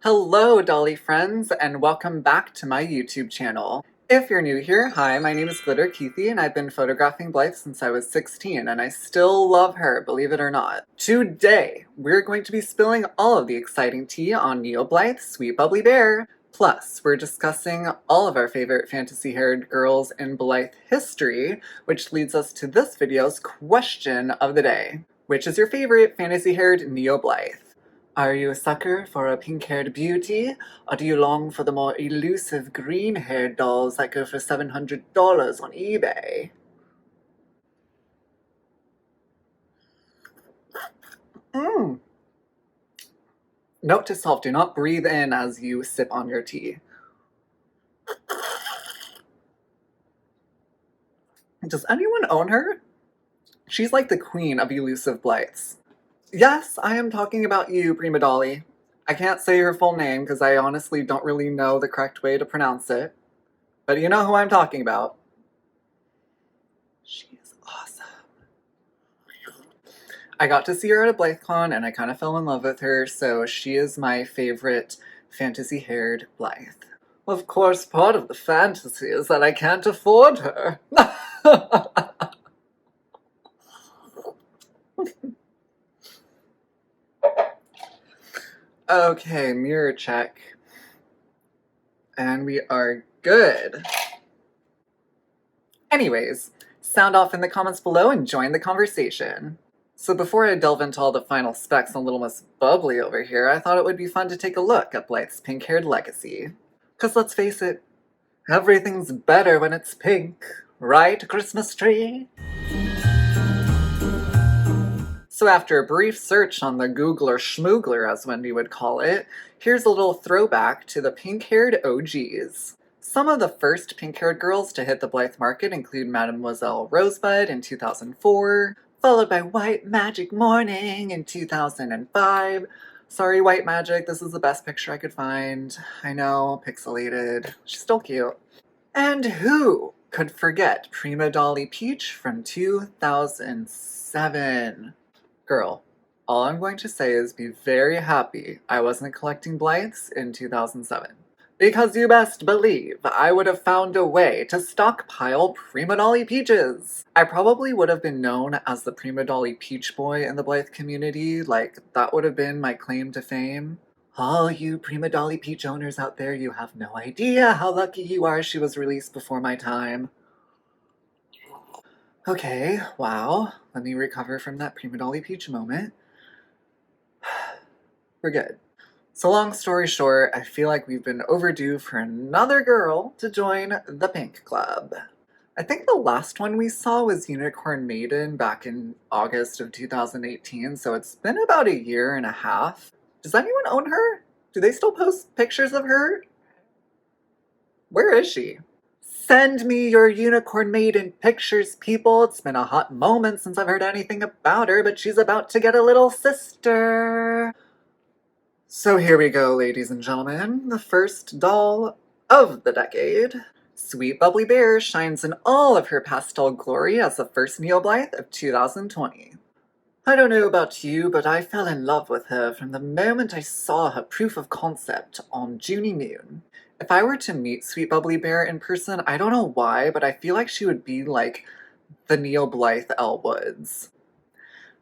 Hello, Dolly friends, and welcome back to my YouTube channel. If you're new here, hi, my name is Glitter Keithy, and I've been photographing Blythe since I was 16, and I still love her, believe it or not. Today, we're going to be spilling all of the exciting tea on Neo Blythe, Sweet Bubbly Bear. Plus, we're discussing all of our favorite fantasy-haired girls in Blythe history, which leads us to this video's question of the day. Which is your favorite fantasy-haired Neo Blythe? Are you a sucker for a pink-haired beauty, or do you long for the more elusive green-haired dolls that go for $700 on eBay? Note to self, do not breathe in as you sip on your tea. Does anyone own her? She's like the queen of elusive Blythes. Yes, I am talking about you, Prima Dolly. I can't say her full name because I honestly don't really know the correct way to pronounce it. But you know who I'm talking about. She is awesome. I got to see her at a BlytheCon and I kind of fell in love with her, so she is my favorite fantasy-haired Blythe. Of course, part of the fantasy is that I can't afford her. Okay, mirror check. And we are good. Anyways, sound off in the comments below and join the conversation. So before I delve into all the final specs on Little Miss Bubbly over here, I thought it would be fun to take a look at Blythe's pink-haired legacy. Cause let's face it, everything's better when it's pink, right, Christmas tree? So after a brief search on the Googler Schmoogler, as Wendy would call it, here's a little throwback to the pink-haired OGs. Some of the first pink-haired girls to hit the Blythe market include Mademoiselle Rosebud in 2004, followed by White Magic Morning in 2005. Sorry, White Magic, this is the best picture I could find. I know, pixelated. She's still cute. And who could forget Prima Dolly Peach from 2007? Girl, all I'm going to say is be very happy I wasn't collecting Blythes in 2007. Because you best believe I would have found a way to stockpile Prima Dolly Peaches. I probably would have been known as the Prima Dolly Peach Boy in the Blythe community, like that would have been my claim to fame. All you Prima Dolly Peach owners out there, you have no idea how lucky you are she was released before my time. Okay, wow, let me recover from that Prima Dolly Peach moment. We're good. So long story short, I feel like we've been overdue for another girl to join the Pink Club. I think the last one we saw was Unicorn Maiden back in August of 2018, so it's been about a year and a half. Does anyone own her? Do they still post pictures of her? Where is she? Send me your Unicorn Maiden pictures, people. It's been a hot moment since I've heard anything about her, but she's about to get a little sister. So here we go, ladies and gentlemen. The first doll of the decade. Sweet Bubbly Bear shines in all of her pastel glory as the first Neo Blythe of 2020. I don't know about you, but I fell in love with her from the moment I saw her proof of concept on Junie Moon. If I were to meet Sweet Bubbly Bear in person, I don't know why, but I feel like she would be like the Neo Blythe Elle Woods.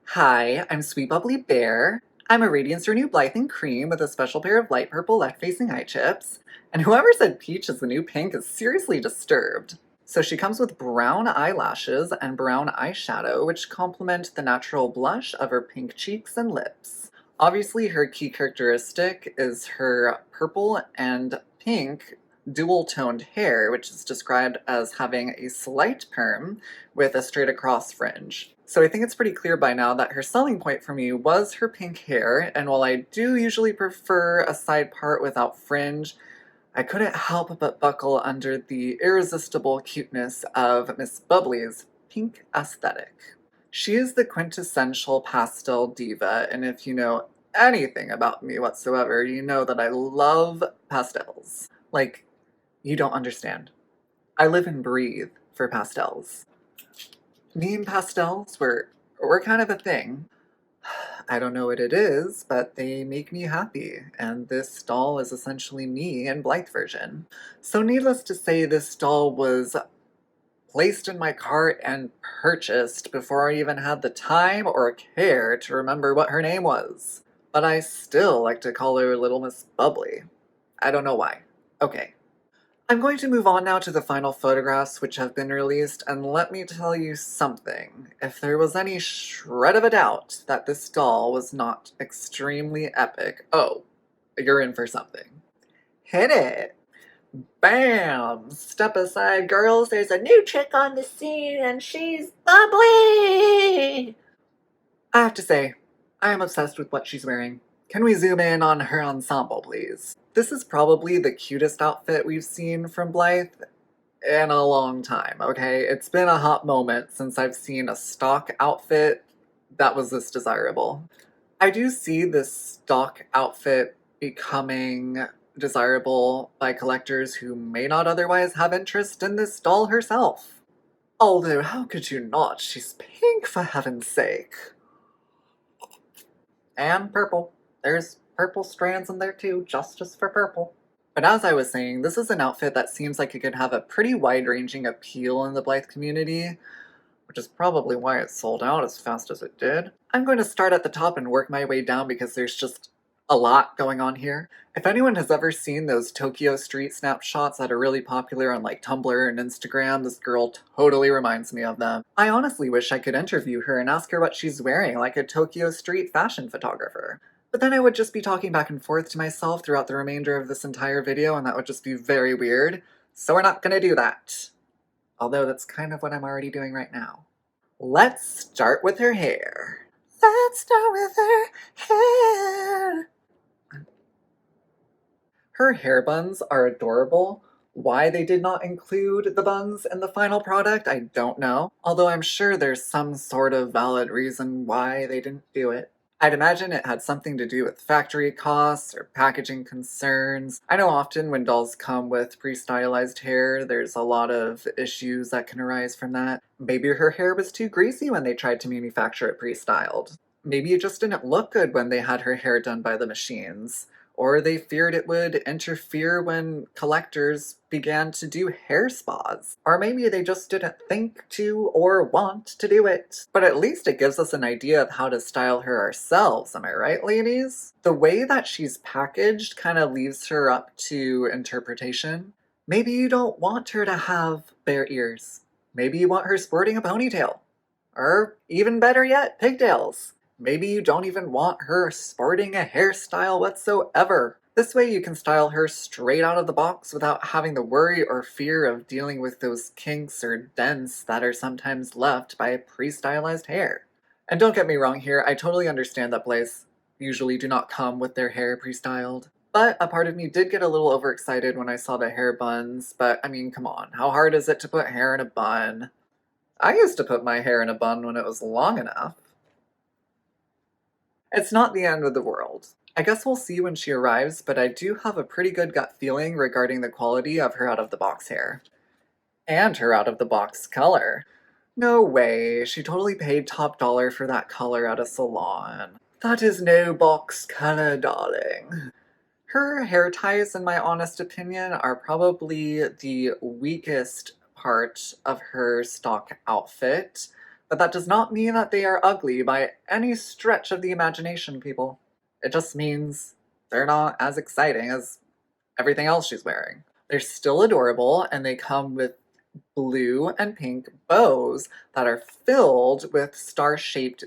Hi, I'm Sweet Bubbly Bear. I'm a Radiance Renew Blythe in Cream with a special pair of light purple left-facing eye chips. And whoever said peach is the new pink is seriously disturbed. So she comes with brown eyelashes and brown eyeshadow, which complement the natural blush of her pink cheeks and lips. Obviously, her key characteristic is her purple and pink dual-toned hair, which is described as having a slight perm with a straight-across fringe. So I think it's pretty clear by now that her selling point for me was her pink hair, and while I do usually prefer a side part without fringe, I couldn't help but buckle under the irresistible cuteness of Miss Bubbly's pink aesthetic. She is the quintessential pastel diva, and if you know anything about me whatsoever, you know that I love pastels. Like, you don't understand. I live and breathe for pastels. Meme pastels were kind of a thing. I don't know what it is, but they make me happy, and this doll is essentially me in Blythe version. So needless to say, this doll was placed in my cart and purchased before I even had the time or care to remember what her name was. But I still like to call her Little Miss Bubbly. I don't know why. Okay. I'm going to move on now to the final photographs which have been released, and let me tell you something. If there was any shred of a doubt that this doll was not extremely epic, oh, you're in for something. Hit it! Bam! Step aside, girls, there's a new chick on the scene, and she's Bubbly! I have to say, I am obsessed with what she's wearing. Can we zoom in on her ensemble, please? This is probably the cutest outfit we've seen from Blythe in a long time, okay? It's been a hot moment since I've seen a stock outfit that was this desirable. I do see this stock outfit becoming desirable by collectors who may not otherwise have interest in this doll herself. Although, how could you not? She's pink, for heaven's sake. And purple. There's purple strands in there too, justice for purple. But as I was saying, this is an outfit that seems like it could have a pretty wide-ranging appeal in the Blythe community, which is probably why it sold out as fast as it did. I'm going to start at the top and work my way down because there's just a lot going on here. If anyone has ever seen those Tokyo street snapshots that are really popular on like Tumblr and Instagram, this girl totally reminds me of them. I honestly wish I could interview her and ask her what she's wearing like a Tokyo street fashion photographer. But then I would just be talking back and forth to myself throughout the remainder of this entire video, and that would just be very weird. So we're not gonna do that. Although that's kind of what I'm already doing right now. Let's start with her hair. Let's start with her hair. Her hair buns are adorable. Why they did not include the buns in the final product, I don't know. Although I'm sure there's some sort of valid reason why they didn't do it. I'd imagine it had something to do with factory costs or packaging concerns. I know often when dolls come with pre-stylized hair, there's a lot of issues that can arise from that. Maybe her hair was too greasy when they tried to manufacture it pre-styled. Maybe it just didn't look good when they had her hair done by the machines. Or they feared it would interfere when collectors began to do hair spas. Or maybe they just didn't think to or want to do it. But at least it gives us an idea of how to style her ourselves, am I right, ladies? The way that she's packaged kind of leaves her up to interpretation. Maybe you don't want her to have bare ears. Maybe you want her sporting a ponytail. Or even better yet, pigtails. Maybe you don't even want her sporting a hairstyle whatsoever. This way you can style her straight out of the box without having the worry or fear of dealing with those kinks or dents that are sometimes left by pre-stylized hair. And don't get me wrong here, I totally understand that Blythes usually do not come with their hair pre-styled. But a part of me did get a little overexcited when I saw the hair buns, but I mean, come on, how hard is it to put hair in a bun? I used to put my hair in a bun when it was long enough. It's not the end of the world. I guess we'll see when she arrives, but I do have a pretty good gut feeling regarding the quality of her out-of-the-box hair. And her out-of-the-box color. No way, she totally paid top dollar for that color at a salon. That is no box color, darling. Her hair ties, in my honest opinion, are probably the weakest part of her stock outfit. But that does not mean that they are ugly by any stretch of the imagination, people. It just means they're not as exciting as everything else she's wearing. They're still adorable, and they come with blue and pink bows that are filled with star-shaped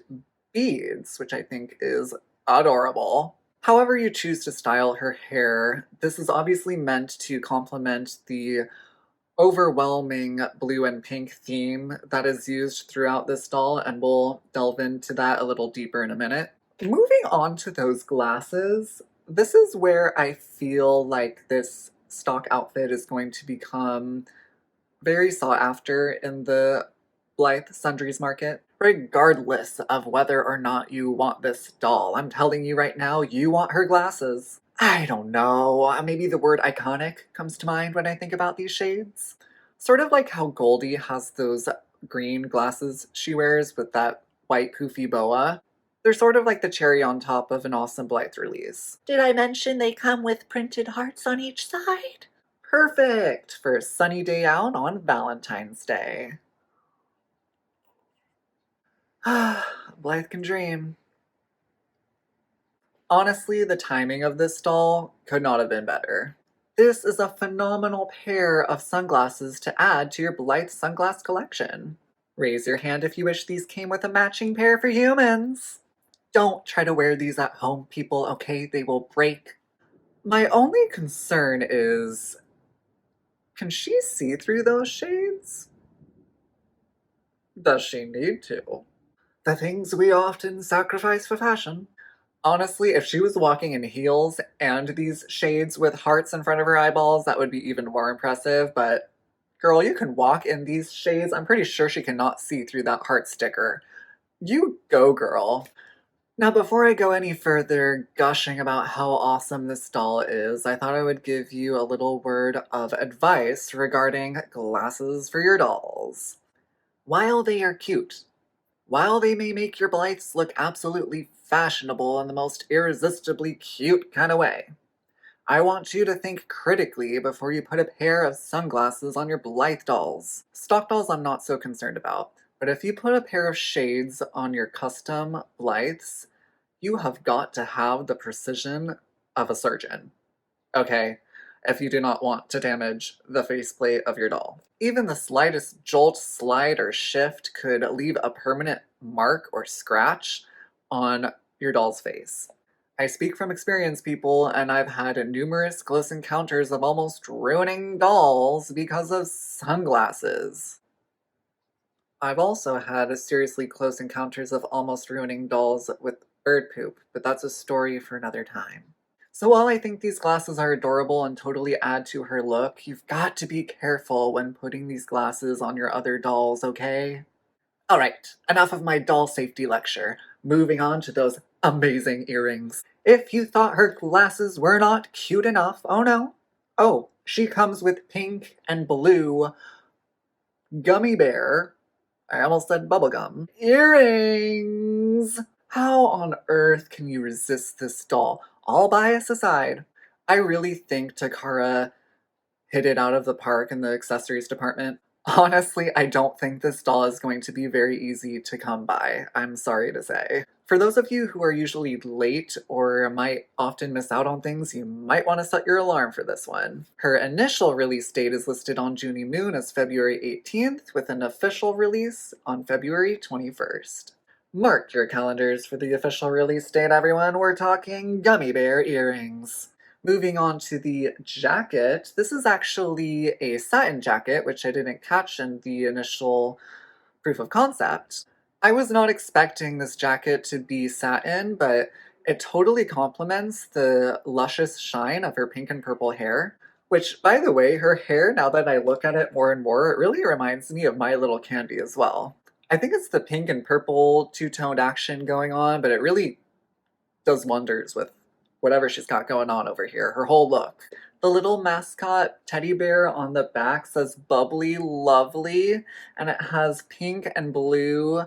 beads, which I think is adorable. However you choose to style her hair, this is obviously meant to complement the overwhelming blue and pink theme that is used throughout this doll, and we'll delve into that a little deeper in a minute. Moving on to those glasses, this is where I feel like this stock outfit is going to become very sought after in the Blythe Sundries market, regardless of whether or not you want this doll. I'm telling you right now, you want her glasses. I don't know, maybe the word iconic comes to mind when I think about these shades. Sort of like how Goldie has those green glasses she wears with that white poofy boa. They're sort of like the cherry on top of an awesome Blythe release. Did I mention they come with printed hearts on each side? Perfect for a sunny day out on Valentine's Day. Blythe can dream. Honestly, the timing of this doll could not have been better. This is a phenomenal pair of sunglasses to add to your Blythe sunglass collection. Raise your hand if you wish these came with a matching pair for humans. Don't try to wear these at home, people, okay? They will break. My only concern is, can she see through those shades? Does she need to? The things we often sacrifice for fashion. Honestly, if she was walking in heels and these shades with hearts in front of her eyeballs, that would be even more impressive, but girl, you can walk in these shades. I'm pretty sure she cannot see through that heart sticker. You go, girl. Now, before I go any further gushing about how awesome this doll is, I thought I would give you a little word of advice regarding glasses for your dolls. While they are cute, while they may make your Blythes look absolutely fashionable in the most irresistibly cute kind of way, I want you to think critically before you put a pair of sunglasses on your Blythe dolls. Stock dolls I'm not so concerned about, but if you put a pair of shades on your custom Blythes, you have got to have the precision of a surgeon, okay? If you do not want to damage the faceplate of your doll. Even the slightest jolt, slide, or shift could leave a permanent mark or scratch on your doll's face. I speak from experience, people, and I've had numerous close encounters of almost ruining dolls because of sunglasses. I've also had seriously close encounters of almost ruining dolls with bird poop, but that's a story for another time. So while I think these glasses are adorable and totally add to her look, you've got to be careful when putting these glasses on your other dolls, okay? Alright, enough of my doll safety lecture. Moving on to those amazing earrings. If you thought her glasses were not cute enough, oh no. Oh, she comes with pink and blue gummy bear, I almost said bubblegum, earrings! How on earth can you resist this doll? All bias aside, I really think Takara hit it out of the park in the accessories department. Honestly, I don't think this doll is going to be very easy to come by, I'm sorry to say. For those of you who are usually late or might often miss out on things, you might want to set your alarm for this one. Her initial release date is listed on Junie Moon as February 18th, with an official release on February 21st. Mark your calendars for the official release date, everyone. We're talking gummy bear earrings. Moving on to the jacket, this is actually a satin jacket, which I didn't catch in the initial proof of concept. I was not expecting this jacket to be satin, but it totally complements the luscious shine of her pink and purple hair. Which, by the way, her hair, now that I look at it more and more, it really reminds me of My Little Candy as well. I think it's the pink and purple two-toned action going on, but it really does wonders with whatever she's got going on over here, her whole look. The little mascot teddy bear on the back says Bubbly Lovely, and it has pink and blue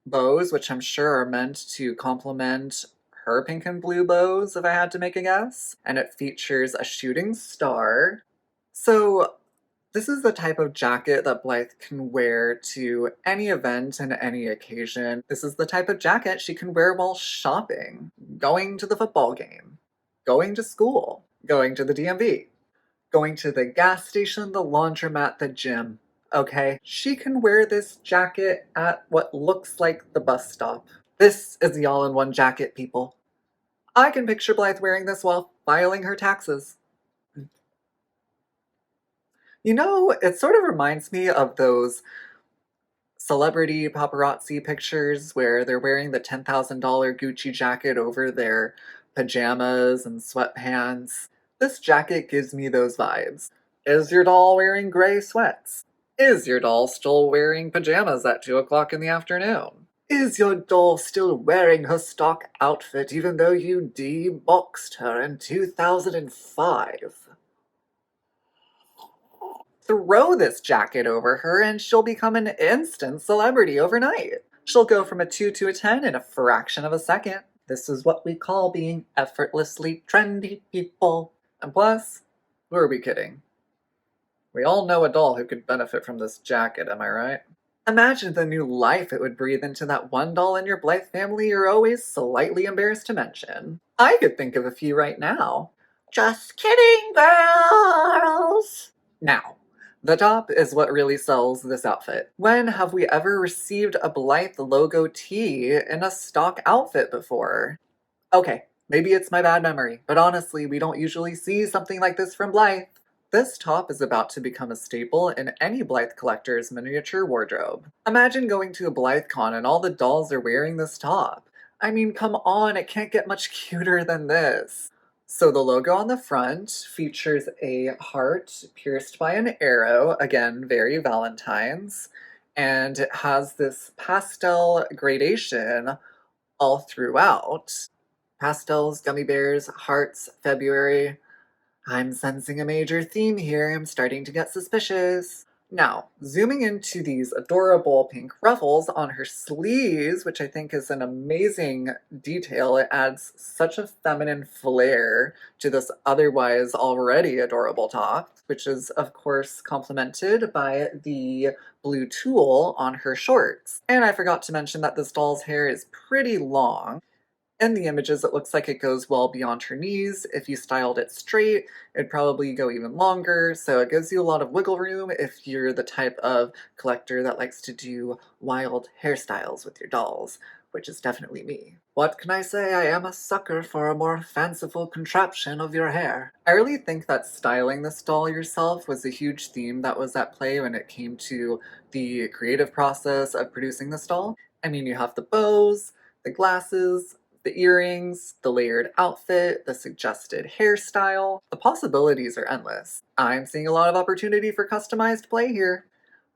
bows, which I'm sure are meant to complement her pink and blue bows, if I had to make a guess. And it features a shooting star. So this is the type of jacket that Blythe can wear to any event and any occasion. This is the type of jacket she can wear while shopping, going to the football game, going to school, going to the DMV, going to the gas station, the laundromat, the gym. Okay, she can wear this jacket at what looks like the bus stop. This is the all-in-one jacket, people. I can picture Blythe wearing this while filing her taxes. You know, it sort of reminds me of those celebrity paparazzi pictures where they're wearing the $10,000 Gucci jacket over their pajamas and sweatpants. This jacket gives me those vibes. Is your doll wearing gray sweats? Is your doll still wearing pajamas at 2 o'clock in the afternoon? Is your doll still wearing her stock outfit even though you de-boxed her in 2005? Throw this jacket over her and she'll become an instant celebrity overnight. She'll go from a 2 to a 10 in a fraction of a second. This is what we call being effortlessly trendy, people. And plus, who are we kidding? We all know a doll who could benefit from this jacket, am I right? Imagine the new life it would breathe into that one doll in your Blythe family you're always slightly embarrassed to mention. I could think of a few right now. Just kidding, girls! Now, the top is what really sells this outfit. When have we ever received a Blythe logo tee in a stock outfit before? Okay, maybe it's my bad memory, but honestly, we don't usually see something like this from Blythe. This top is about to become a staple in any Blythe collector's miniature wardrobe. Imagine going to a BlytheCon and all the dolls are wearing this top. I mean, come on, it can't get much cuter than this. So the logo on the front features a heart pierced by an arrow, again, very Valentine's, and it has this pastel gradation all throughout. Pastels, gummy bears, hearts, February. I'm sensing a major theme here. I'm starting to get suspicious. Now, zooming into these adorable pink ruffles on her sleeves, which I think is an amazing detail. It adds such a feminine flair to this otherwise already adorable top, which is, of course, complemented by the blue tulle on her shorts. And I forgot to mention that this doll's hair is pretty long. In the images, it looks like it goes well beyond her knees. If you styled it straight, it'd probably go even longer, so it gives you a lot of wiggle room if you're the type of collector that likes to do wild hairstyles with your dolls, which is definitely me. What can I say? I am a sucker for a more fanciful contraption of your hair. I really think that styling this doll yourself was a huge theme that was at play when it came to the creative process of producing this doll. I mean, you have the bows, the glasses, the earrings, the layered outfit, the suggested hairstyle. The possibilities are endless. I'm seeing a lot of opportunity for customized play here.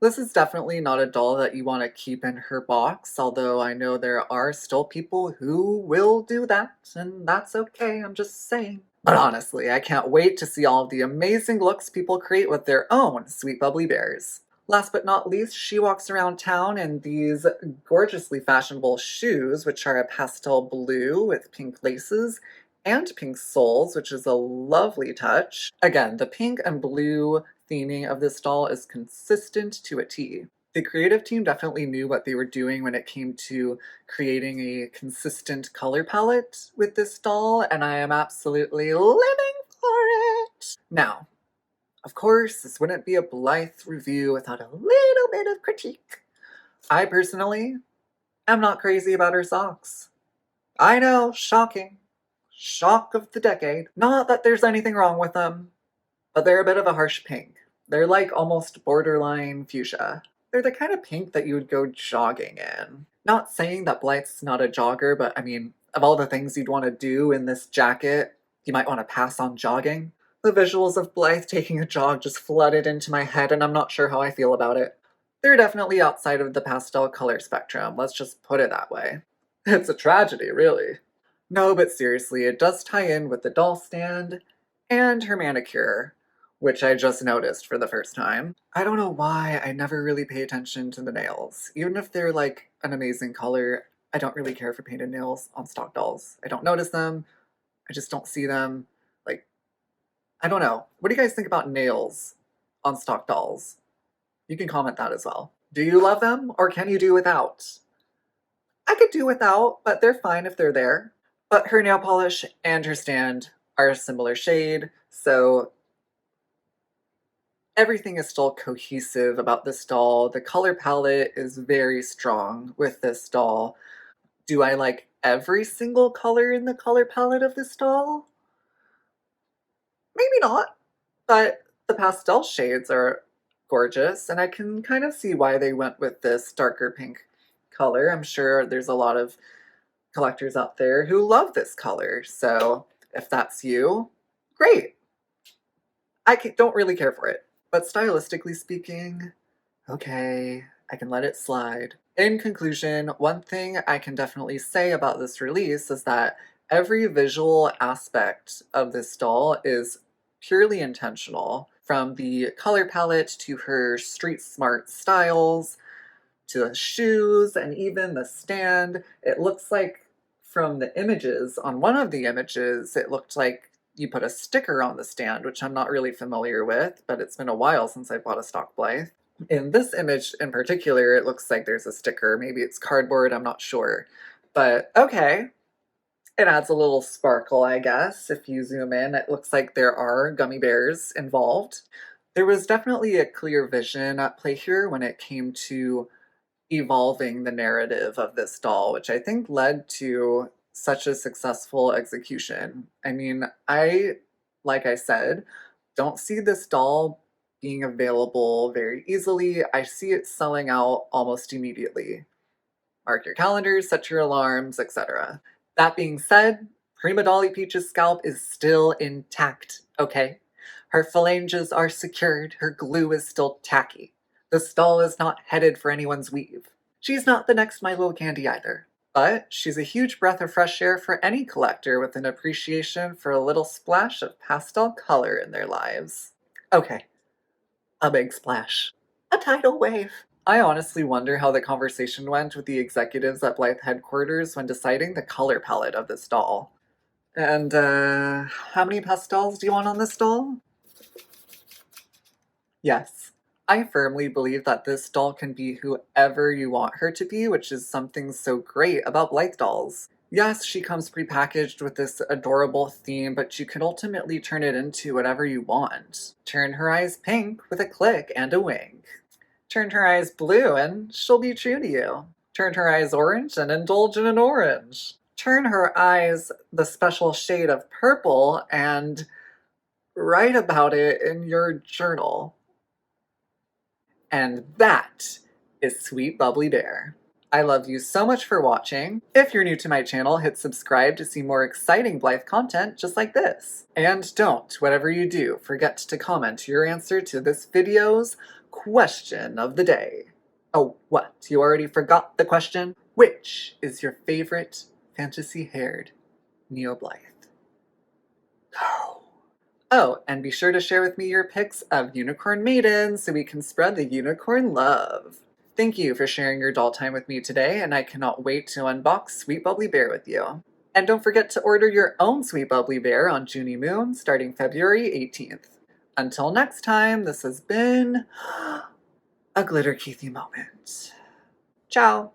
This is definitely not a doll that you want to keep in her box, although I know there are still people who will do that, and that's okay, I'm just saying. But honestly, I can't wait to see all of the amazing looks people create with their own sweet bubbly bears. Last but not least, she walks around town in these gorgeously fashionable shoes, which are a pastel blue with pink laces and pink soles, which is a lovely touch. Again, the pink and blue theming of this doll is consistent to a T. The creative team definitely knew what they were doing when it came to creating a consistent color palette with this doll, and I am absolutely living for it. Now, of course, this wouldn't be a Blythe review without a little bit of critique. I personally am not crazy about her socks. I know, shocking. Shock of the decade. Not that there's anything wrong with them, but they're a bit of a harsh pink. They're like almost borderline fuchsia. They're the kind of pink that you would go jogging in. Not saying that Blythe's not a jogger, but I mean, of all the things you'd want to do in this jacket, you might want to pass on jogging. The visuals of Blythe taking a jog just flooded into my head, and I'm not sure how I feel about it. They're definitely outside of the pastel color spectrum, let's just put it that way. It's a tragedy, really. No, but seriously, it does tie in with the doll stand and her manicure, which I just noticed for the first time. I don't know why I never really pay attention to the nails. Even if they're like an amazing color, I don't really care for painted nails on stock dolls. I don't notice them, I just don't see them. Like, I don't know. What do you guys think about nails on stock dolls? You can comment that as well. Do you love them, or can you do without? I could do without, but they're fine if they're there. But her nail polish and her stand are a similar shade, so everything is still cohesive about this doll. The color palette is very strong with this doll. Do I like every single color in the color palette of this doll? Maybe not, but the pastel shades are gorgeous, and I can kind of see why they went with this darker pink color. I'm sure there's a lot of collectors out there who love this color, so if that's you, great. Don't really care for it, but stylistically speaking, okay, I can let it slide. In conclusion, one thing I can definitely say about this release is that every visual aspect of this doll is purely intentional, from the color palette to her street smart styles, to the shoes and even the stand. It looks like from the images, on one of the images, it looked like you put a sticker on the stand, which I'm not really familiar with, but it's been a while since I bought a stock Blythe. In this image in particular, it looks like there's a sticker. Maybe it's cardboard, I'm not sure. But okay, it adds a little sparkle, I guess. If you zoom in, it looks like there are gummy bears involved. There was definitely a clear vision at play here when it came to evolving the narrative of this doll, which I think led to such a successful execution. I mean, like I said, don't see this doll being available very easily. I see it selling out almost immediately. Mark your calendars, set your alarms, etc. That being said, Prima Dolly Peach's scalp is still intact, okay? Her phalanges are secured, her glue is still tacky. The doll is not headed for anyone's weave. She's not the next Milo candy either. But she's a huge breath of fresh air for any collector with an appreciation for a little splash of pastel color in their lives. Okay, a big splash. A tidal wave. I honestly wonder how the conversation went with the executives at Blythe headquarters when deciding the color palette of this doll. And, how many pastels do you want on this doll? Yes. I firmly believe that this doll can be whoever you want her to be, which is something so great about Blythe dolls. Yes, she comes prepackaged with this adorable theme, but you can ultimately turn it into whatever you want. Turn her eyes pink with a click and a wink. Turn her eyes blue and she'll be true to you. Turn her eyes orange and indulge in an orange. Turn her eyes the special shade of purple and write about it in your journal. And that is Sweet Bubbly Bear. I love you so much for watching. If you're new to my channel, hit subscribe to see more exciting Blythe content just like this. And don't, whatever you do, forget to comment your answer to this video's question of the day. Oh, what? You already forgot the question? Which is your favorite fantasy-haired Neo Blythe? Oh, and be sure to share with me your pics of Unicorn Maiden so we can spread the unicorn love. Thank you for sharing your doll time with me today, and I cannot wait to unbox Sweet Bubbly Bear with you. And don't forget to order your own Sweet Bubbly Bear on Junie Moon starting February 18th. Until next time, this has been a Glitter Keithy moment. Ciao!